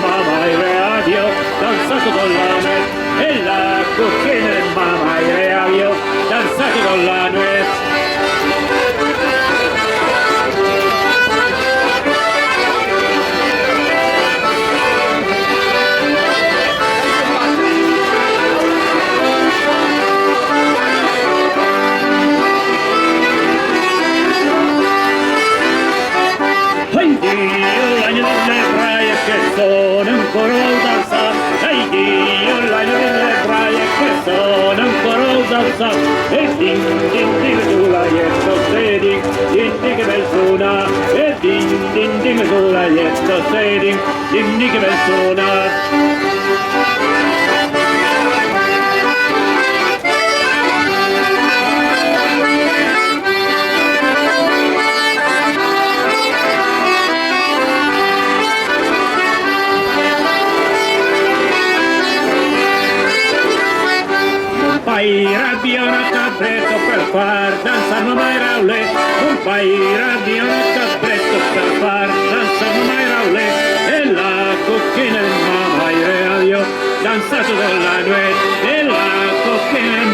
mamma il radio, danzato con la net, e la cucina del mamma il radio, danzato con la net. Sono ancora danza, e Dio l'hai nelle braie che sono ancora danza, e ding ding ding tu l'hai etto se ding ding che bel suona, e ding ding tu l'hai etto se ding che bel suona. Fai rabbione capretto per far danzare mai raule, non fai rabbione capretto per far danzare mai raule, e la cocchina del mamma il radio, danzato con la nuez, e la cocchina